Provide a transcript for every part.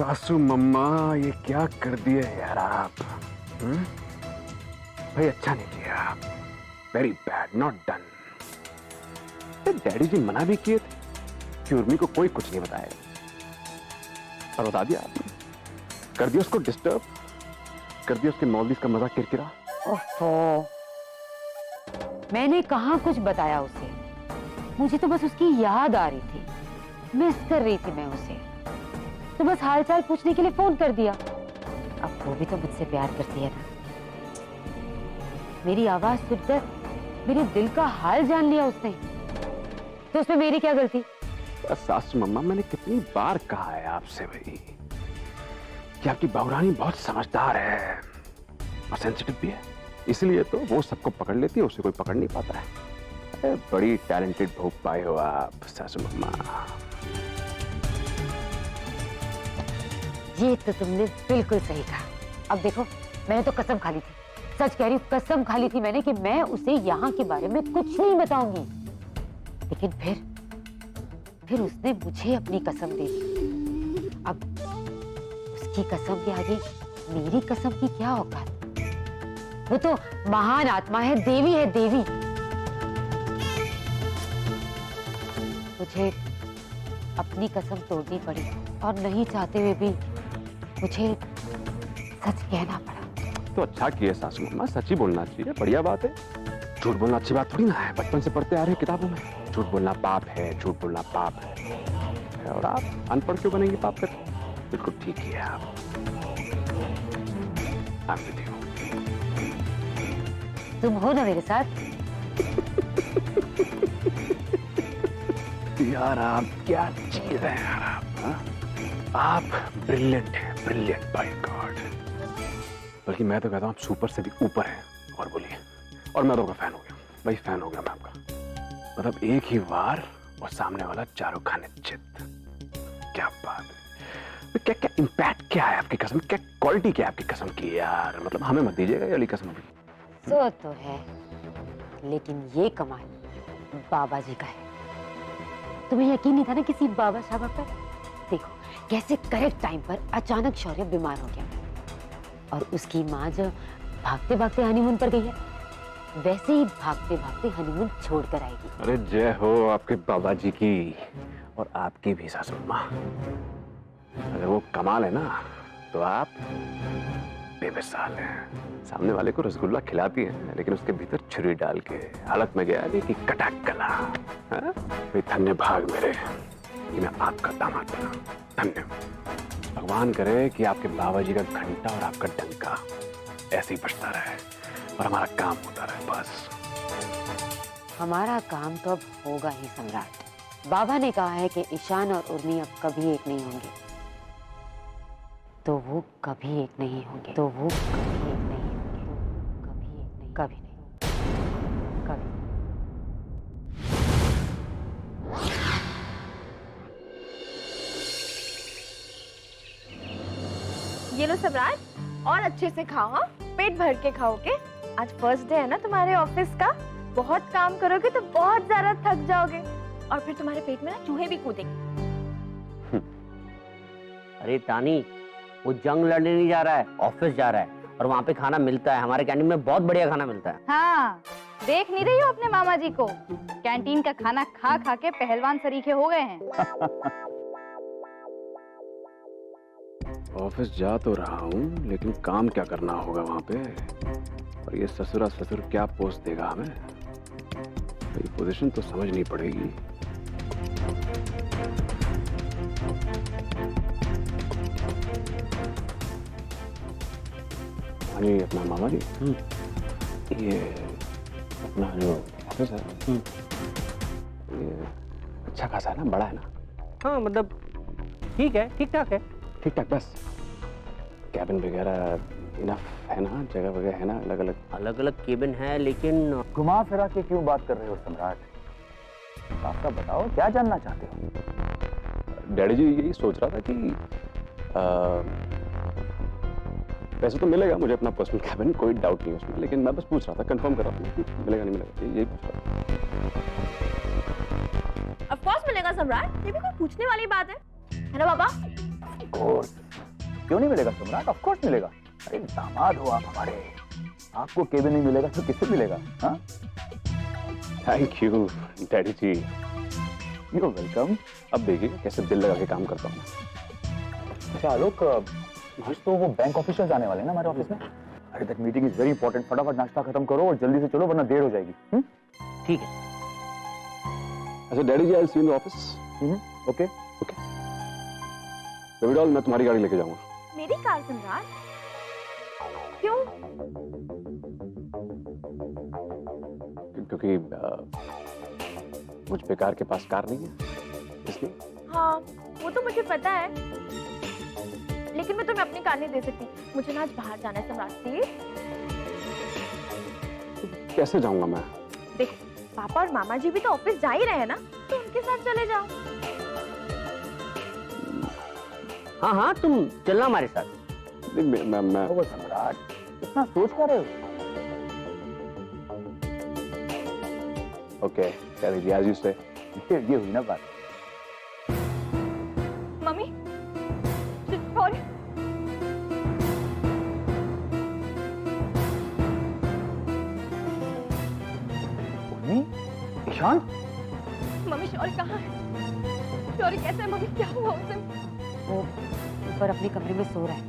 सासू मम्मा ये क्या कर दिए यार आप? भाई अच्छा नहीं किया, very bad, not done. Daddy ji मना भी किए थे कि उर्मी को कोई कुछ नहीं बताएगा, और बता दिया आपने। कर दिया उसको डिस्टर्ब, कर दिया उसके मौलवी का मजाक किरकिरा। ओहो, मैंने कहाँ कुछ बताया उसे, मुझे तो बस उसकी याद आ रही थी, मिस कर रही थी मैं उसे, तो बस हालचाल पूछने के लिए फोन कर दिया। अब वो भी तो मुझसे प्यार करती है ना। मेरी आवाज सुनकर मेरे दिल का हाल जान लिया उसने, तो उसमें मेरी क्या गलती? सासू मम्मा मैंने कितनी बार कहा है आपसे भाई कि आपकी बहुरानी बहुत समझदार है और सेंसिटिव भी है, इसलिए तो वो सबको पकड़ लेती है, उसे कोई पकड़ नहीं पाता है। बड़ी टैलेंटेड बहू पाए हो आप सासू मम्मा। ये तो तुमने बिल्कुल सही कहा। अब देखो, मैंने तो कसम खा ली थी, सच कह रही हूँ, कसम खा ली थी मैंने कि मैं उसे यहाँ के बारे में कुछ नहीं बताऊंगी, लेकिन फिर उसने मुझे अपनी कसम दे दी। अब उसकी कसम के आगे मेरी कसम की क्या औकात? वो तो महान आत्मा है, देवी है, देवी। मुझे अपनी कसम तोड़नी पड़ी और नहीं चाहते हुए भी मुझे सच कहना पड़ा। तो अच्छा किया सासू मम्मा, सच ही बोलना चाहिए, बढ़िया बात है। झूठ बोलना अच्छी बात थोड़ी ना है, बचपन से पढ़ते आ रहे हैं किताबों में, झूठ बोलना पाप है, झूठ बोलना पाप है। और आप अनपढ़ क्यों बनेंगे पाप करके? बिल्कुल ठीक किया आप विद यू। तुम हो ना मेरे साथ? यार आप क्या चीज है यार आप, हा? आप ब्रिलियंट हैं, ब्रिलियंट बाय गॉड। बल्कि मैं तो कहता हूँ आप सुपर से भी ऊपर हैं। और बोलिए, और मैं तो आपका फैन हो गया भाई, फैन हो गया मैं आपका। मतलब एक ही वार और सामने वाला चारों खाने चित। क्या बात है, क्या क्या इम्पैक्ट क्या है आपकी कसम, क्या क्वालिटी क्या है आपकी कसम की यार? मतलब हमें मत दीजिएगा ये वाली कसम अभी। सो तो है, लेकिन ये कमाल बाबा जी का है। तुम्हें यकीन नहीं था ना किसी बाबा शाबा पर? देखो कैसे करेक्ट टाइम पर अचानक शौर्य बीमार हो गया, और उसकी माँ जो भागते भागते हनीमून पर गई है, वैसे ही भागते भागते हनीमून छोड़ कर आएगी। अरे जय हो आपके बाबा जी की, और आपकी भी सासू माँ। अगर वो कमाल है ना, तो आप बेमिसाल हैं। सामने वाले को रसगुल्ला खिलाती है, लेकिन उसके भीतर छुरी डाल के हालत में गया कि कटाक कला। धन्य भाग मेरे कि मैं आपका दामाद बना, धन्य। भगवान करे कि आपके बाबा जी का घंटा और आपका डंका ऐसे ही बजता रहे और हमारा काम होता रहे बस। हमारा काम तो अब होगा ही सम्राट। बाबा ने कहा है कि ईशान और उर्मी अब कभी एक नहीं होंगे, तो वो कभी एक नहीं होंगे, तो वो कभी एक नहीं होंगे, तो कभी एक नहीं, कभी नहीं, कभी। ये लो सम्राट, और अच्छे से खाओ, हाँ? पेट भर के खाओगे। आज फर्स्ट डे है ना तुम्हारे ऑफिस का, बहुत काम करोगे तो बहुत ज्यादा थक जाओगे, और फिर तुम्हारे पेट में ना चूहे भी कूदेंगे। अरे तानी, वो जंग लड़ने नहीं जा रहा है, ऑफिस जा रहा है, और वहाँ पे खाना मिलता है। हमारे कैंटीन में बहुत बढ़िया खाना मिलता है। हाँ, देख नहीं रही हो अपने मामा जी को? कैंटीन का खाना खा खा के पहलवान सरीखे हो गए हैं। ऑफिस जा तो रहा हूँ, लेकिन काम क्या करना होगा वहां पे? और ये ससुरा ससुर क्या पोस्ट देगा हमें? तो पोजीशन तो समझनी पड़ेगी। हाँ जी, अपना मामा जी, ये अपना जो ऑफिस है, ये अच्छा खासा है ना, बड़ा है ना? हाँ मतलब ठीक है, ठीक ठाक है। ठीक ठाक बस? कैबिन वगैरह इनफ है ना, जगह वगैरह है ना? अलग अलग केबिन है, लेकिन घुमा फिरा के क्यों बात कर रहे हो सम्राट? आपका बताओ, क्या जानना चाहते हो? डैडी जी यही सोच रहा था कि पैसे तो मिलेगा मुझे अपना पर्सनल कैबिन, कोई डाउट नहीं उसमें, लेकिन मैं बस पूछ रहा था, कंफर्म कर रहा था मिलेगा नहीं मिलेगा, यही पूछ रहा था। ऑफ कोर्स मिलेगा सम्राट, ये भी कोई पूछने वाली बात है ना बाबा? कोर्स, क्यों नहीं मिलेगा सम्राट? ऑफ कोर्स मिलेगा। अरे दामाद हो आप हमारे, आपको केबिन नहीं मिलेगा तो किससे मिलेगा? हाँ, thank you daddy ji. You welcome. अब देखिए कैसे दिल लगा के काम करता हूँ। अच्छा आलोक, आज तो वो बैंक ऑफिसर्स आने वाले हैं ना हमारे ऑफिस में। अरे that meeting is very important, फटाफट नाश्ता खत्म करो और जल्दी से चलो वरना देर हो जाएगी। ठीक है। अच्छा daddy ji, I will see you in the office. Okay. Baby doll, मैं तुम्हारी गाड़ी लेके जाऊंगा। मेरी कार सम्राट? क्यों? क्योंकि मुझ बेकार के पास कार नहीं है, इसलिए। हाँ, वो तो मुझे पता है, लेकिन मैं तुम्हें अपनी कार नहीं दे सकती। मुझे ना आज बाहर जाना है सम्राट, प्लीज। कैसे जाऊंगा मैं? देख, पापा और मामा जी भी तो ऑफिस जा ही रहे हैं ना, तो उनके साथ चले जाओ। हाँ हाँ, तुम चलना हमारे साथ। मैं ओ सम्राट, इतना सोच क्या रहे हो? Okay daddy ji, as you say. ये हुई ना बात। Mummy, sorry. Urmi, Ishaan, mummy Shaurya कहाँ है? शौर्य कैसे है मम्मी? क्या हुआ उसे? वो ऊपर अपने कमरे में सो रहा है।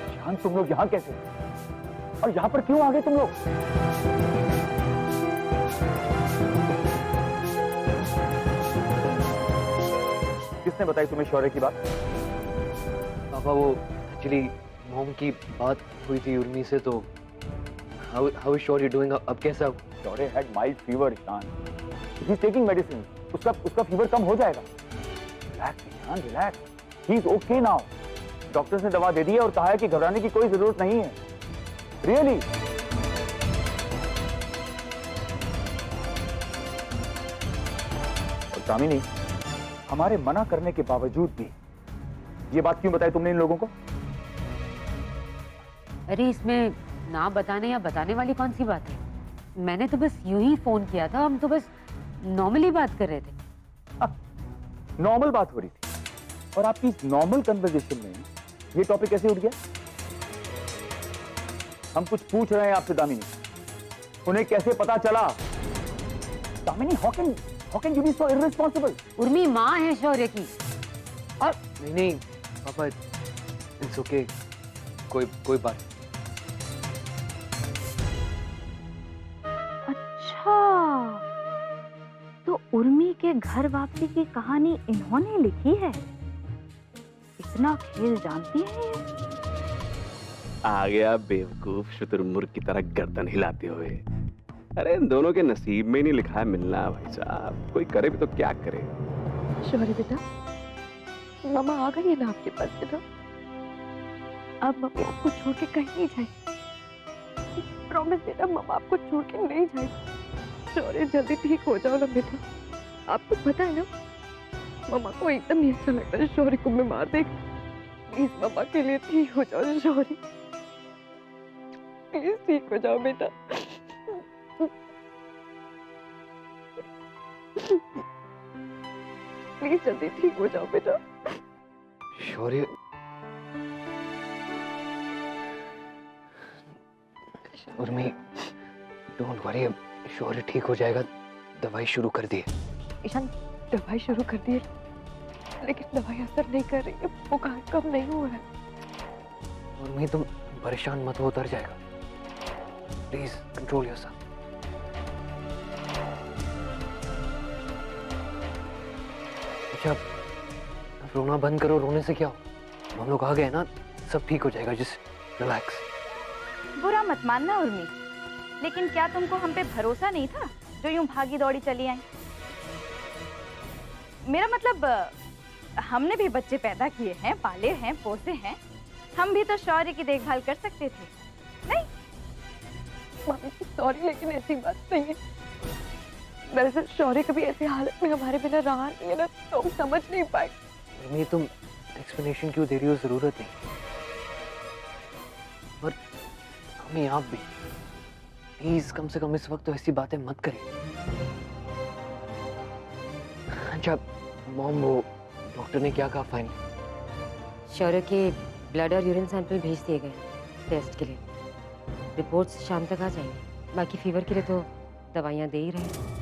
ईशान, तुम लोग यहाँ कैसे? और यहाँ पर क्यों आ गए तुम लोग? किसने बताई तुम्हें शौर्य की बात? पापा, वो एक्चुअली मॉम की बात हुई थी उर्मी से, तो हाउ इज शौर्य डूइंग? अब कैसा? Shaurya had mild fever Ishaan, he is taking medicine, उसका फीवर कम हो जाएगा। Relax Ishaan, relax, he is okay now. Doctors ने दवा दे दी है और कहा है कि घबराने की कोई जरूरत नहीं है। रियली। और दामिनी, हमारे मना करने के बावजूद भी ये बात क्यों बताई तुमने इन लोगों को? अरे इसमें ना बताने या बताने वाली कौन सी बात है? मैंने तो बस यूं ही फोन किया था, हम तो बस नॉर्मली बात कर रहे थे। नॉर्मल बात हो रही थी और आपकी इस नॉर्मल कन्वर्सेशन में ये टॉपिक कैसे उठ गया? हम कुछ पूछ रहे हैं आपसे दामिनी, उन्हें कैसे पता चला? Damini, how can you be so irresponsible? Urmi माँ है शौर्य की। और नहीं पापा, इट्स ओके, कोई बात। अच्छा, तो उर्मी के घर वापसी की कहानी इन्होंने लिखी है। इतना खेल जानती है ये। आ गया बेवकूफ शुतुरमुर्ग की तरह गर्दन हिलाते हुए। अरे इन दोनों के नसीब में ही नहीं लिखा है मिलना भाई साहब, कोई करे भी तो क्या करे। शौर्य बेटा, मामा आ गई है ना आपके पास बेटा। अब मम्मी आपको छोड़ के कहीं नहीं जाएगी। प्रॉमिस बेटा, मामा आपको छोड़ के नहीं जाएगी। शौर्य जल्दी ठीक हो जाओ ना बेटा। आपको पता है ना, मामा को एकदम नहीं अच्छा लगता है शौर्य को मैं मार देख। प्लीज मामा के लिए ठीक हो जाओ शौर्य, प्लीज ठीक हो जाओ बेटा। प्लीज जल्दी ठीक हो जाओ बेटा। शौर्य, उर्मी, डोंट वरी, अब शौर्य ठीक हो जाएगा। दवाई शुरू कर दी है। ईशान, दवाई शुरू कर दी है, लेकिन दवाई असर नहीं कर रही है, बुखार कम नहीं हो रहा है। उर्मी, तुम परेशान मत हो, उतर जाएगा। Please control yourself. अच्छा, अब रोना बंद करो। रोने से क्या हो? हम लोग आ गए ना, सब ठीक हो जाएगा। Just relax. बुरा मत मानना उर्मी, लेकिन क्या तुमको हम पे भरोसा नहीं था जो यूं भागी दौड़ी चली आई? मेरा मतलब, हमने भी बच्चे पैदा किए हैं, पाले हैं, पोसे हैं। हम भी तो शौर्य की देखभाल कर सकते थे, नहीं? मम्मी सॉरी, लेकिन ऐसी बात नहीं है। दरअसल शौर्य कभी ऐसी हालत में हमारे बिना रहा नहीं है ना, तो हम समझ नहीं पाए। उर्मी, तुम एक्सप्लेनेशन क्यों दे रही हो? जरूरत नहीं। और हमें आप भी प्लीज कम से कम इस वक्त तो ऐसी बातें मत करिए। अच्छा मॉम, वो डॉक्टर ने क्या कहा फाइनल? शौर्य के ब्लड और यूरिन सैंपल भेज दिए गए टेस्ट के लिए। रिपोर्ट्स शाम तक आ जाएंगी। बाकी फीवर के लिए तो दवाइयाँ दे ही रहे हैं।